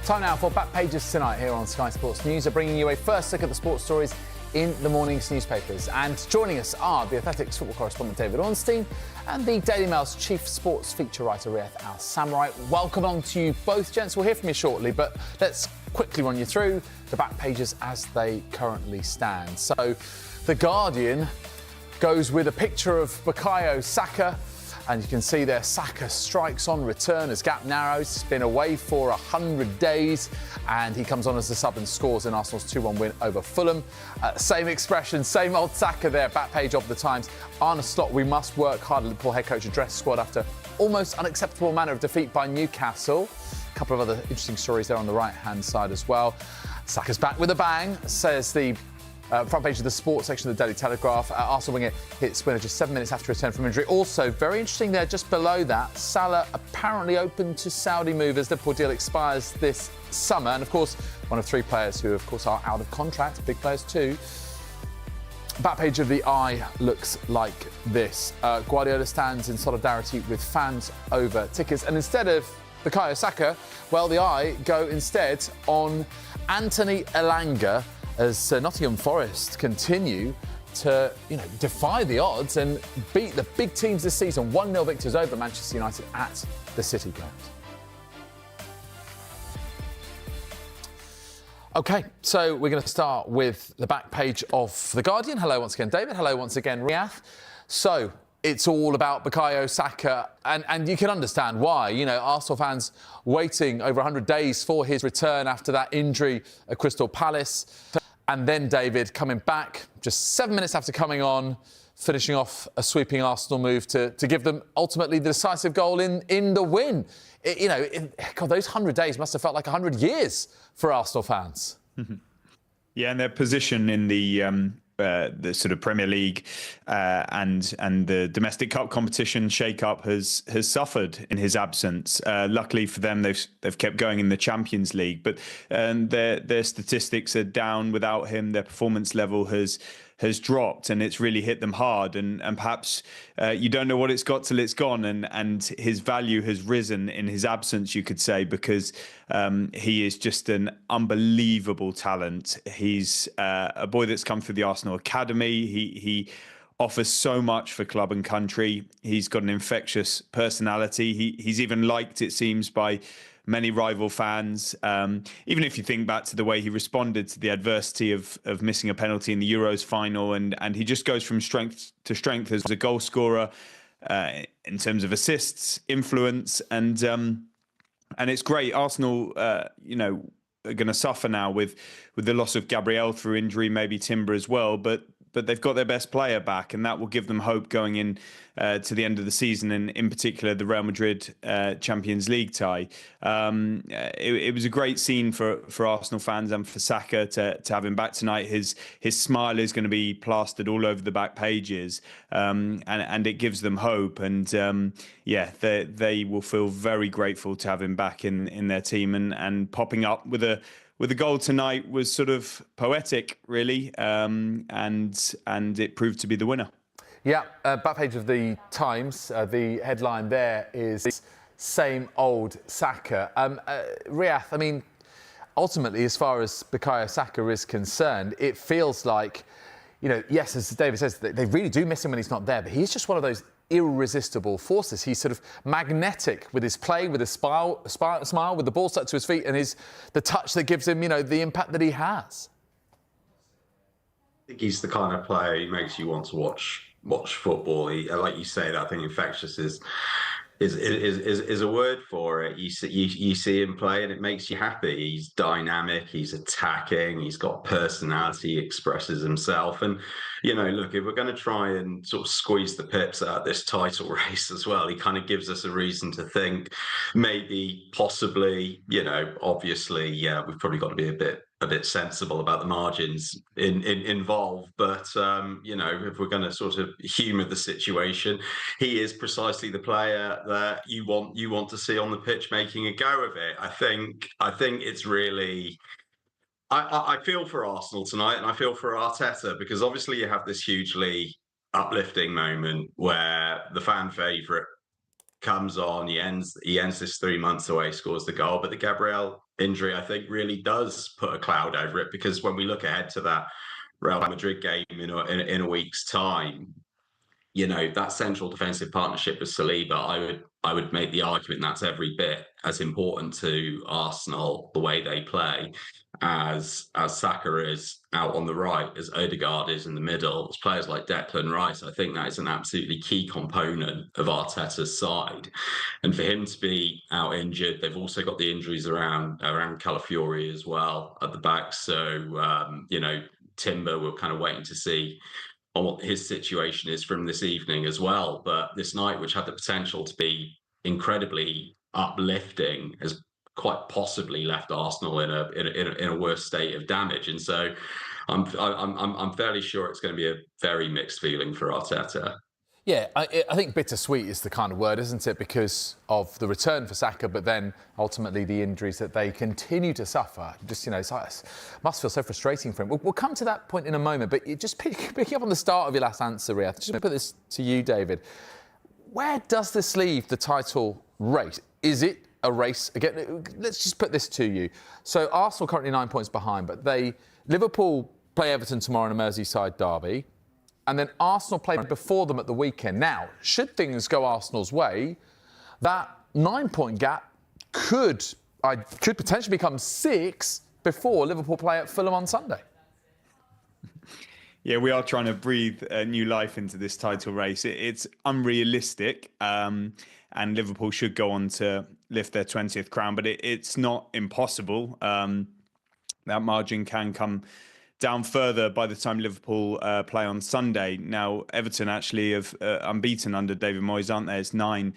Time now for Back Pages tonight here on Sky Sports News. Are bringing you a first look at the sports stories in the morning's newspapers. And joining us are the Athletic's football correspondent David Ornstein and the Daily Mail's chief sports feature writer Riyadh Al-Samurai. Welcome on to you both, gents. We'll hear from you shortly, but let's quickly run you through the back pages as they currently stand. So, The Guardian goes with a picture of Bukayo Saka. And you can see there, Saka strikes on return as gap narrows. He's been away for 100 days and he comes on as a sub and scores in Arsenal's 2-1 win over Fulham. Same expression, same old Saka there, back page of the Times. Arne Slot, we must work hard. Liverpool head coach addressed squad after almost unacceptable manner of defeat by Newcastle. A couple of other interesting stories there on the right-hand side as well. Saka's back with a bang, says the front page of the sports section of the Daily Telegraph. Arsenal winger hits winner just 7 minutes after return from injury. Also, very interesting there, just below that, Salah apparently open to Saudi move as the Liverpool deal expires this summer. And, of course, one of three players who, of course, are out of contract, big players too. Back page of the Eye looks like this. Guardiola stands in solidarity with fans over tickets. And instead of Bukayo Saka, well, the Eye go instead on Anthony Elanga, as Nottingham Forest continue to, defy the odds and beat the big teams this season. 1-0 victors over Manchester United at the City Ground. OK, so we're going to start with the back page of The Guardian. Hello once again, David. Hello once again, Riyadh. So it's all about Bukayo Saka, and you can understand why. Arsenal fans waiting over 100 days for his return after that injury at Crystal Palace. And then David coming back just 7 minutes after coming on, finishing off a sweeping Arsenal move to give them ultimately the decisive goal in the win. God, those 100 days must have felt like 100 years for Arsenal fans. Yeah, and their position in the sort of Premier League and the domestic cup competition shake-up has suffered in his absence. Luckily for them, they've kept going in the Champions League, but their statistics are down without him. Their performance level has dropped, and it's really hit them hard. And perhaps you don't know what it's got till it's gone. And his value has risen in his absence, you could say, because he is just an unbelievable talent. He's a boy that's come through the Arsenal Academy. He offers so much for club and country. He's got an infectious personality. He's even liked, it seems, by many rival fans. Even if you think back to the way he responded to the adversity of missing a penalty in the Euros final, and he just goes from strength to strength as a goal scorer in terms of assists, influence, and it's great. Arsenal, are going to suffer now with the loss of Gabriel through injury, maybe Timber as well, but they've got their best player back, and that will give them hope going in to the end of the season, and in particular the Real Madrid Champions League tie. It was a great scene for Arsenal fans and for Saka to have him back tonight. His smile is going to be plastered all over the back pages, and it gives them hope. And they will feel very grateful to have him back in their team, and popping up with a goal tonight was sort of poetic, really, and it proved to be the winner. Yeah, back page of the Times. The headline there is "Same Old Saka." Riyadh, I mean, ultimately, as far as Bukayo Saka is concerned, it feels like, yes, as David says, they really do miss him when he's not there, but he's just one of those irresistible forces. He's sort of magnetic with his play, with his smile, with the ball stuck to his feet, and the touch that gives him, the impact that he has. I think he's the kind of player who makes you want to watch football. Like you say, I think infectious is a word for it. You see him play and it makes you happy. He's dynamic, he's attacking, he's got personality, he expresses himself. And, look, if we're going to try and sort of squeeze the pips out of this title race as well, he kind of gives us a reason to think maybe, possibly, obviously, we've probably got to be a bit sensible about the margins involved, but if we're going to sort of humour the situation, he is precisely the player that you want to see on the pitch making a go of it. I think it's really. I feel for Arsenal tonight, and I feel for Arteta, because obviously you have this hugely uplifting moment where the fan favourite comes on, he ends this 3 months away, scores the goal. But the Gabriel injury, I think, really does put a cloud over it, because when we look ahead to that Real Madrid game in a week's time, that central defensive partnership with Saliba, I would make the argument that's every bit as important to Arsenal, the way they play, as Saka is out on the right, as Odegaard is in the middle, as players like Declan Rice. I think that is an absolutely key component of Arteta's side. And for him to be out injured, they've also got the injuries around Calafiori as well at the back. So Timber, we're kind of waiting to see on what his situation is from this evening as well. But this night, which had the potential to be incredibly uplifting, has quite possibly left Arsenal in a worse state of damage. And so I'm fairly sure it's going to be a very mixed feeling for Arteta. Yeah, I think bittersweet is the kind of word, isn't it? Because of the return for Saka, but then ultimately the injuries that they continue to suffer. Just, it must feel so frustrating for him. We'll come to that point in a moment, but just picking up on the start of your last answer, Riyadh, just put this to you, David. Where does this leave the title race? Is it a race? Again, let's just put this to you. So Arsenal currently 9 points behind, but Liverpool play Everton tomorrow in a Merseyside derby. And then Arsenal played before them at the weekend. Now, should things go Arsenal's way, that 9-point gap could potentially become 6 before Liverpool play at Fulham on Sunday. Yeah, we are trying to breathe new life into this title race. It's unrealistic, and Liverpool should go on to lift their 20th crown, but it's not impossible. That margin can come down further by the time Liverpool play on Sunday. Now, Everton actually have unbeaten under David Moyes, aren't they? It's 9.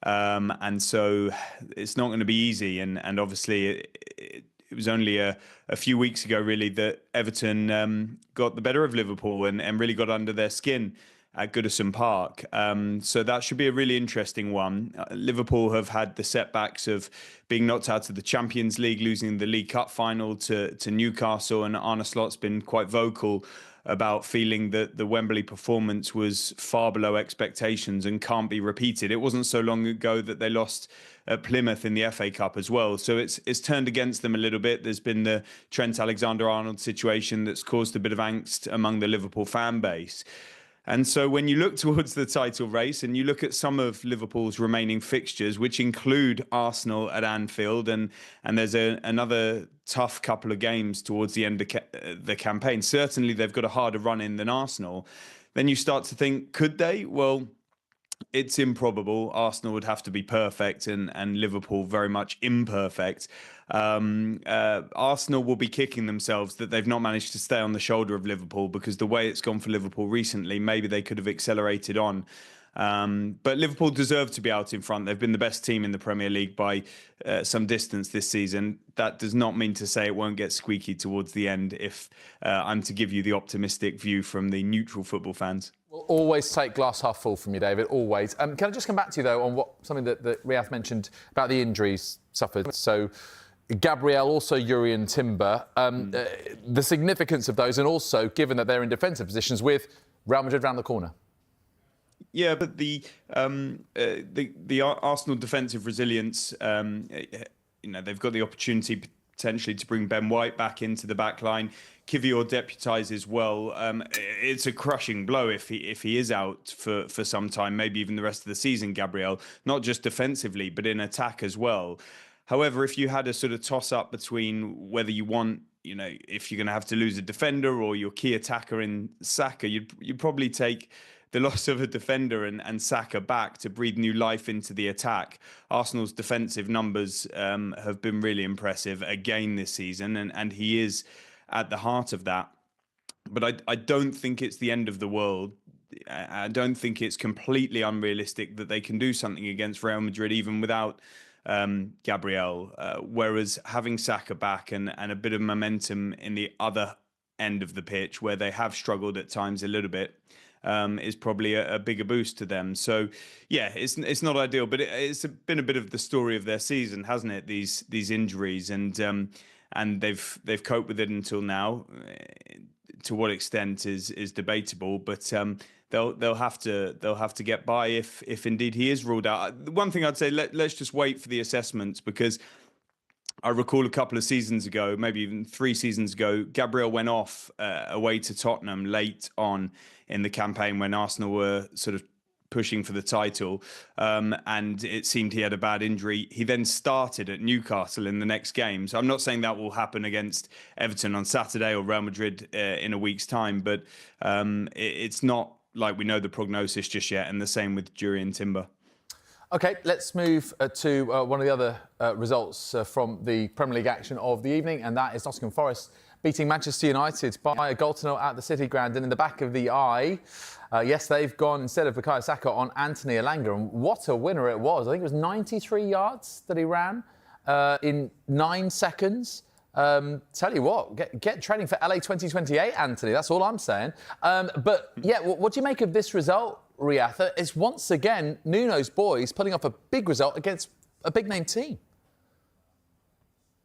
And so it's not going to be easy. And obviously it was only a few weeks ago, really, that Everton got the better of Liverpool and really got under their skin at Goodison Park. So that should be a really interesting one. Liverpool have had the setbacks of being knocked out of the Champions League, losing the League Cup final to Newcastle, and Arne Slot's been quite vocal about feeling that the Wembley performance was far below expectations and can't be repeated. It wasn't so long ago that they lost at Plymouth in the FA Cup as well. So it's turned against them a little bit. There's been the Trent Alexander-Arnold situation that's caused a bit of angst among the Liverpool fan base. And so when you look towards the title race and you look at some of Liverpool's remaining fixtures, which include Arsenal at Anfield, and there's another tough couple of games towards the end of the campaign, certainly they've got a harder run in than Arsenal, then you start to think, could they? Well, it's improbable. Arsenal would have to be perfect and Liverpool very much imperfect. Arsenal will be kicking themselves that they've not managed to stay on the shoulder of Liverpool, because the way it's gone for Liverpool recently, maybe they could have accelerated on. But Liverpool deserve to be out in front. They've been the best team in the Premier League by some distance this season. That does not mean to say it won't get squeaky towards the end, if I'm to give you the optimistic view from the neutral football fans. We'll always take glass half full from you, David, always. Can I just come back to you, though, on something that Riyadh mentioned about the injuries suffered? So Gabriel, also Yuri and Timber, the significance of those, and also given that they're in defensive positions with Real Madrid round the corner. Yeah, but the Arsenal defensive resilience, they've got the opportunity potentially to bring Ben White back into the back line. Kivior deputises well. It's a crushing blow if he is out for some time, maybe even the rest of the season, Gabriel, not just defensively, but in attack as well. However, if you had a sort of toss-up between whether you want, if you're going to have to lose a defender or your key attacker in Saka, you'd probably take the loss of a defender and Saka back to breathe new life into the attack. Arsenal's defensive numbers have been really impressive again this season, and he is at the heart of that. But I don't think it's the end of the world. I don't think it's completely unrealistic that they can do something against Real Madrid even without Gabriel. Whereas having Saka back and a bit of momentum in the other end of the pitch, where they have struggled at times a little bit, is probably a bigger boost to them. So, yeah, it's not ideal, but it's been a bit of the story of their season, hasn't it? These injuries, and they've coped with it until now. To what extent is debatable, but they'll have to get by if indeed he is ruled out. One thing I'd say, let's just wait for the assessments, because I recall a couple of seasons ago, maybe even 3 seasons ago, Gabriel went off away to Tottenham late on in the campaign when Arsenal were sort of pushing for the title, and it seemed he had a bad injury. He then started at Newcastle in the next game. So I'm not saying that will happen against Everton on Saturday or Real Madrid in a week's time, but it's not like we know the prognosis just yet, and the same with Jurriën Timber. OK, let's move to one of the other results from the Premier League action of the evening, and that is Nottingham Forest beating Manchester United by a 1-0 at the City Ground. And in the back of the eye, yes, they've gone, instead of Bukayo Saka, on Anthony Elanga. And what a winner it was. I think it was 93 yards that he ran in 9 seconds. Tell you what, get training for LA 2028, Anthony. That's all I'm saying. But, yeah, what do you make of this result, Riyadh? It's once again Nuno's boys putting off a big result against a big-name team.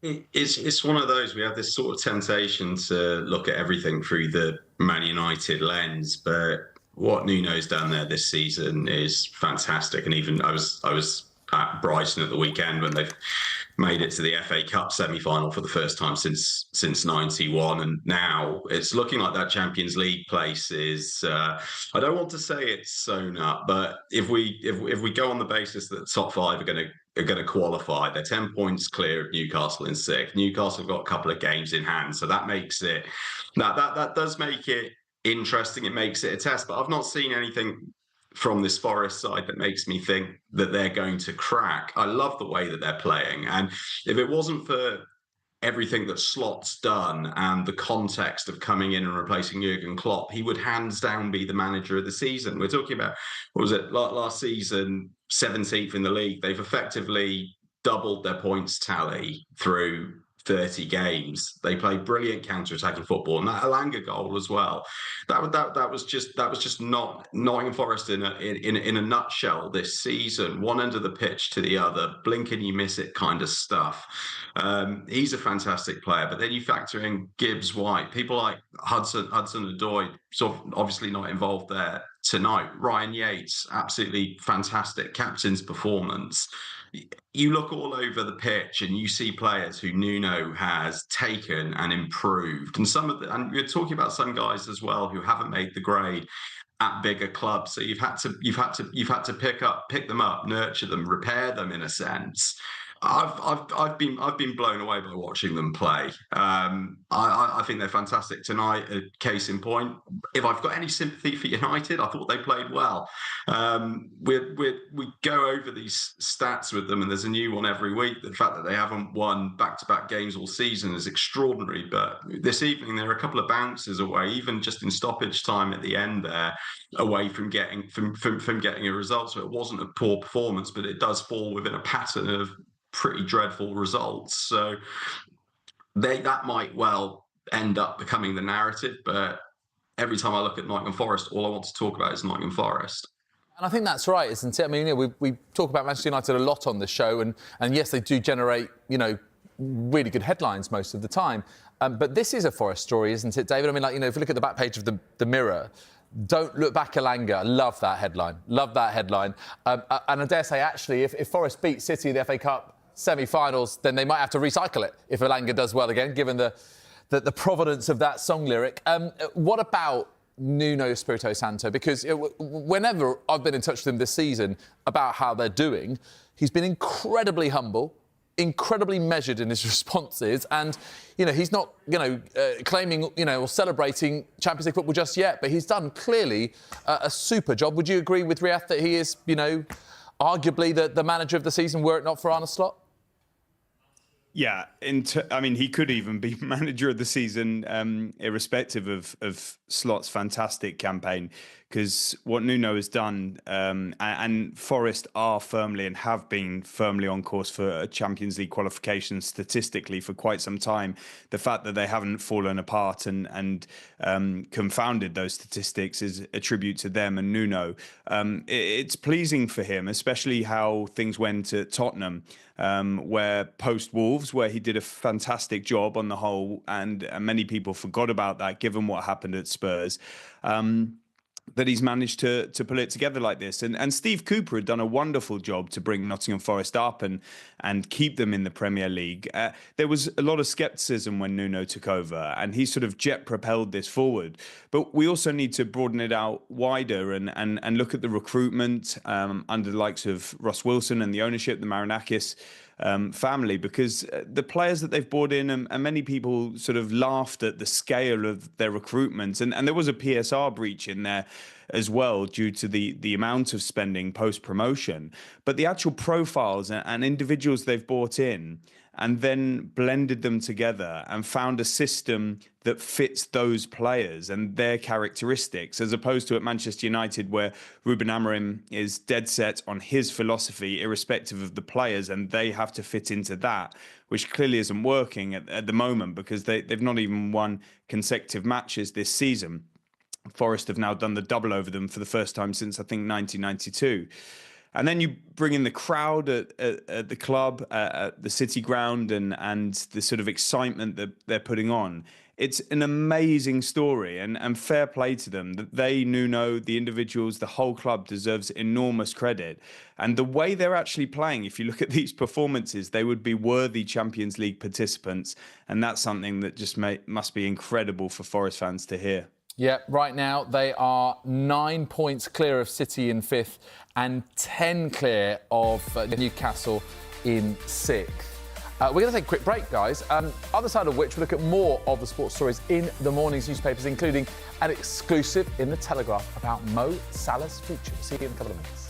It's one of those, we have this sort of temptation to look at everything through the Man United lens, but what Nuno's done there this season is fantastic. And even I was at Brighton at the weekend when they've made it to the FA Cup semi-final for the first time since '91, and now it's looking like that Champions League place is. I don't want to say it's sewn up, but if we go on the basis that the top 5 are going to qualify, they're 10 points clear of Newcastle in 6th. Newcastle have got a couple of games in hand, so that makes it. Now that does make it interesting. It makes it a test, but I've not seen anything from this Forest side that makes me think that they're going to crack. I love the way that they're playing. And if it wasn't for everything that Slot's done and the context of coming in and replacing Jurgen Klopp, he would hands down be the manager of the season. We're talking about, what was it, last season, 17th in the league. They've effectively doubled their points tally through 30 games. They play brilliant counter-attacking football, and that Elanga goal as well. That was just not Nottingham Forest in a nutshell this season. One end of the pitch to the other, blink and you miss it kind of stuff. He's a fantastic player, but then you factor in Gibbs White, people like Hudson-Odoi, sort of obviously not involved there tonight. Ryan Yates, absolutely fantastic captain's performance. You look all over the pitch and you see players who Nuno has taken and improved, and we're talking about some guys as well who haven't made the grade at bigger clubs. So you've had to pick them up, nurture them, repair them in a sense. I've been blown away by watching them play. I think they're fantastic tonight. A case in point, if I've got any sympathy for United, I thought they played well. We go over these stats with them, and there's a new one every week. The fact that they haven't won back-to-back games all season is extraordinary. But this evening, they're a couple of bounces away, even just in stoppage time at the end there, away from getting a result. So it wasn't a poor performance, but it does fall within a pattern of pretty dreadful results. So that might well end up becoming the narrative, but every time I look at Nottingham Forest, all I want to talk about is Nottingham Forest. And I think that's right, isn't it? I mean, we talk about Manchester United a lot on the show, and yes, they do generate, really good headlines most of the time. But this is a Forest story, isn't it, David? I mean, if you look at the back page of the Mirror, "Don't look back, Elanga." Love that headline. And I dare say, actually, if Forest beat City in the FA Cup semi-finals, then they might have to recycle it if Elanga does well again, given the provenance of that song lyric. What about Nuno Espirito Santo? Because whenever I've been in touch with him this season about how they're doing, he's been incredibly humble, incredibly measured in his responses, and he's not claiming or celebrating Champions League football just yet, but he's done clearly a super job. Would you agree with Riyadh that he is arguably the manager of the season were it not for Arne Slot? Yeah, he could even be manager of the season, irrespective of Slot's fantastic campaign, because what Nuno has done, and Forest are firmly and have been firmly on course for a Champions League qualification statistically for quite some time. The fact that they haven't fallen apart and confounded those statistics is a tribute to them and Nuno. It's pleasing for him, especially how things went at Tottenham, where post-Wolves, where he did a fantastic job on the whole, and many people forgot about that given what happened at Spurs. that he's managed to pull it together like this. And Steve Cooper had done a wonderful job to bring Nottingham Forest up and keep them in the Premier League. There was a lot of scepticism when Nuno took over, and he sort of jet propelled this forward. But we also need to broaden it out wider and look at the recruitment under the likes of Ross Wilson and the ownership, the Marinakis family, because the players that they've brought in, and many people sort of laughed at the scale of their recruitment, and there was a PSR breach in there as well due to the amount of spending post promotion. But the actual profiles and individuals they've brought in and then blended them together and found a system that fits those players and their characteristics, as opposed to at Manchester United, where Ruben Amorim is dead set on his philosophy, irrespective of the players, and they have to fit into that, which clearly isn't working at the moment, because they've not even won consecutive matches this season. Forest have now done the double over them for the first time since, I think, 1992. And then you bring in the crowd at the club, at the City Ground, and the sort of excitement that they're putting on. It's an amazing story, and fair play to them. That they, Nuno, the individuals, the whole club deserves enormous credit. And the way they're actually playing, if you look at these performances, they would be worthy Champions League participants. And that's something that just must be incredible for Forest fans to hear. Yeah, right now they are 9 points clear of City in 5th and 10 clear of Newcastle in 6th. We're going to take a quick break, guys. Other side of which we'll look at more of the sports stories in the morning's newspapers, including an exclusive in the Telegraph about Mo Salah's future. See you in a couple of minutes.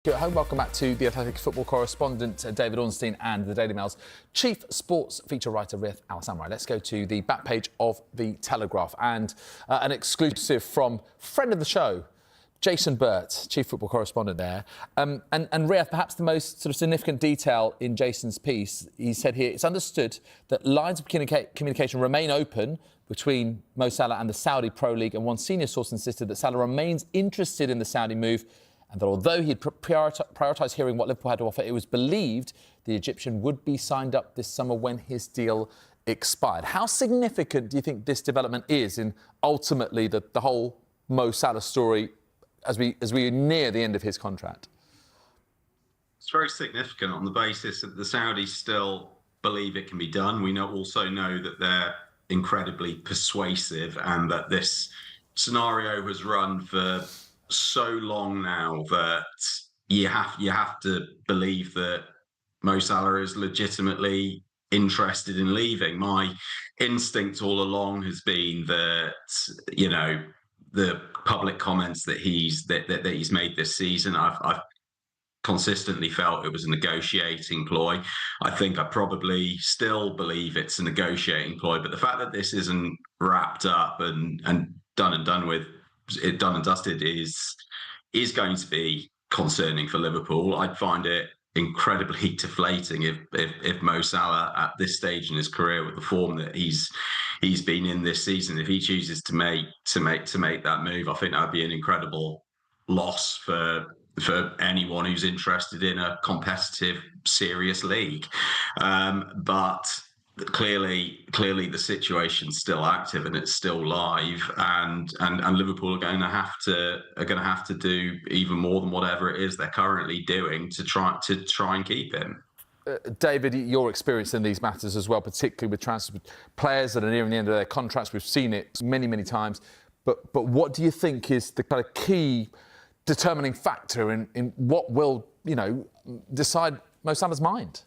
At home, welcome back to the Athletic football correspondent David Ornstein and the Daily Mail's chief sports feature writer Rith Al-Samrai. Let's go to the back page of the Telegraph and an exclusive from friend of the show, Jason Burt, chief football correspondent there. And Riyadh, perhaps the most sort of significant detail in Jason's piece, he said here, it's understood that lines of communication remain open between Mo Salah and the Saudi Pro League, and one senior source insisted that Salah remains interested in the Saudi move, and that although he'd prioritised hearing what Liverpool had to offer, it was believed the Egyptian would be signed up this summer when his deal expired. How significant do you think this development is in ultimately the whole Mo Salah story as we near the end of his contract? It's very significant on the basis that the Saudis still believe it can be done. We also know that they're incredibly persuasive, and that this scenario has run for so long now that you have to believe that Mo Salah is legitimately interested in leaving. My instinct all along has been that, you know, the public comments that he's made this season, I've consistently felt it was a negotiating ploy. I think I probably still believe it's a negotiating ploy, but the fact that this isn't wrapped up and done and dusted is going to be concerning for Liverpool. I'd find it incredibly deflating if Mo Salah at this stage in his career, with the form that he's been in this season, if he chooses to make that move, I think that'd be an incredible loss for anyone who's interested in a competitive, serious league. But clearly the situation's still active and it's still live, and Liverpool are going to have to do even more than whatever it is they're currently doing to try and keep him. David, your experience in these matters as well, particularly with transfer players that are nearing the end of their contracts. We've seen it many times. But what do you think is the kind of key determining factor in what will, decide Mo Salah's mind?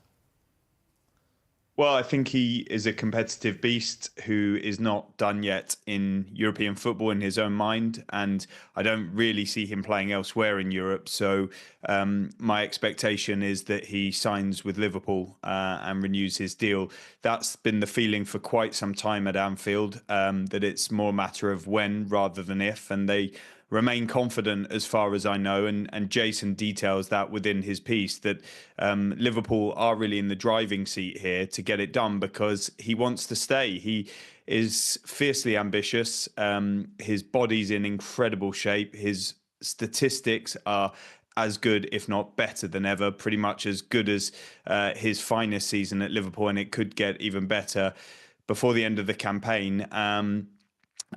Well, I think he is a competitive beast who is not done yet in European football in his own mind, and I don't really see him playing elsewhere in Europe. So my expectation is that he signs with Liverpool and renews his deal. That's been the feeling for quite some time at Anfield, that it's more a matter of when rather than if, and they remain confident as far as I know, and Jason details that within his piece, that Liverpool are really in the driving seat here to get it done because he wants to stay. He is fiercely ambitious. His body's in incredible shape. His statistics are as good, if not better than ever, pretty much as good as his finest season at Liverpool, and it could get even better before the end of the campaign.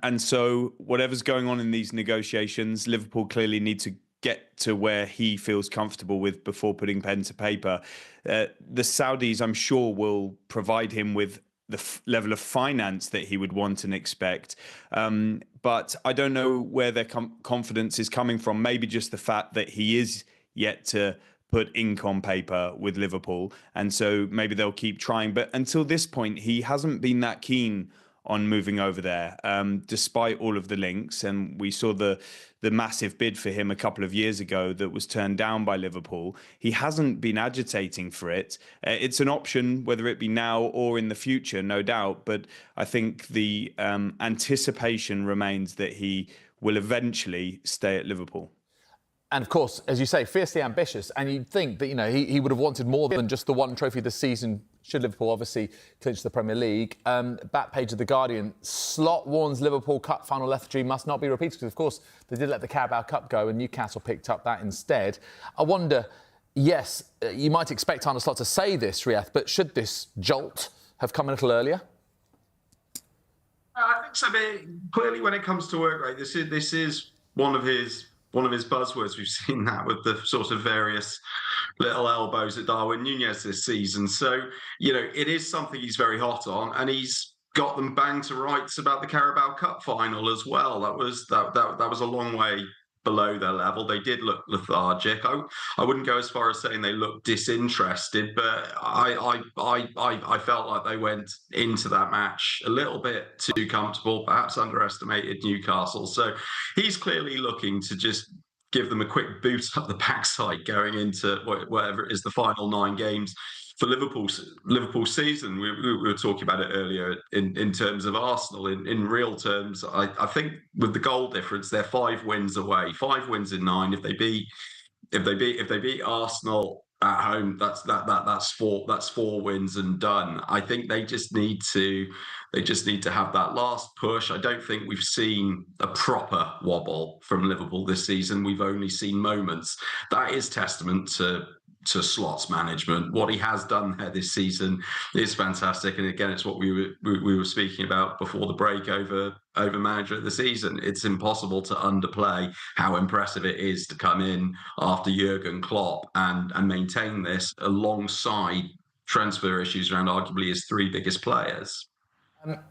And so whatever's going on in these negotiations, Liverpool clearly need to get to where he feels comfortable with before putting pen to paper. The Saudis, I'm sure, will provide him with the level of finance that he would want and expect. But I don't know where their confidence is coming from. Maybe just the fact that he is yet to put ink on paper with Liverpool. And so maybe they'll keep trying. But until this point, he hasn't been that keen on moving over there, despite all of the links. And we saw the massive bid for him a couple of years ago that was turned down by Liverpool. He hasn't been agitating for it. It's an option, whether it be now or in the future, no doubt. But I think the anticipation remains that he will eventually stay at Liverpool. And of course, as you say, fiercely ambitious. And you'd think that, he would have wanted more than just the one trophy this season, should Liverpool obviously clinch the Premier League. Back page of The Guardian, Slot warns Liverpool Cup final lethargy must not be repeated, because, of course, they did let the Carabao Cup go and Newcastle picked up that instead. I wonder, yes, you might expect Arne Slot to say this, Riyadh, but should this jolt have come a little earlier? I think so. But clearly, when it comes to work rate, this is one of his buzzwords. We've seen that with the sort of various little elbows at Darwin Núñez this season. So, it is something he's very hot on, and he's got them banged to rights about the Carabao Cup final as well. That was a long way below their level. They did look lethargic. I wouldn't go as far as saying they looked disinterested, but I felt like they went into that match a little bit too comfortable, perhaps underestimated Newcastle. So he's clearly looking to just give them a quick boot up the backside going into whatever it is, the final 9 games Liverpool season. We were talking about it earlier in terms of Arsenal. In real terms, I think with the goal difference, they're 5 wins away, 5 wins in 9. If they beat Arsenal at home, that's 4 wins and done. I think they just need to have that last push. I don't think we've seen a proper wobble from Liverpool this season. We've only seen moments. That is testament to Slot's management. What he has done there this season is fantastic. And again, it's what we were speaking about before the break over manager of the season. It's impossible to underplay how impressive it is to come in after Jurgen Klopp and maintain this alongside transfer issues around arguably his 3 biggest players.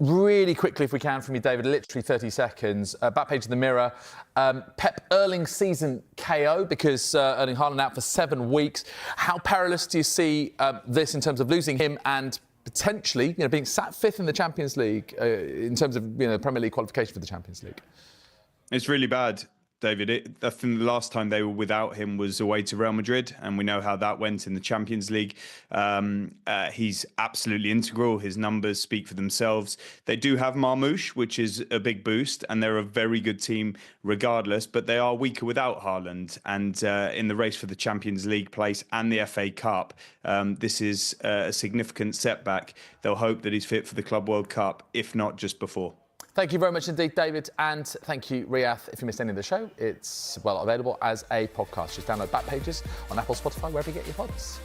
Really quickly, if we can, from you, David, literally 30 seconds. Back page of the Mirror. Pep Erling season KO because Erling Haaland out for 7 weeks. How perilous do you see this in terms of losing him and potentially, being sat 5th in the Champions League in terms of, Premier League qualification for the Champions League? It's really bad, David. I think the last time they were without him was away to Real Madrid, and we know how that went in the Champions League. He's absolutely integral. His numbers speak for themselves. They do have Marmoush, which is a big boost, and they're a very good team regardless, but they are weaker without Haaland. And in the race for the Champions League place and the FA Cup, this is a significant setback. They'll hope that he's fit for the Club World Cup, if not just before. Thank you very much indeed, David, and thank you, Riath. If you missed any of the show, it's available as a podcast. Just download Back Pages on Apple, Spotify, wherever you get your pods.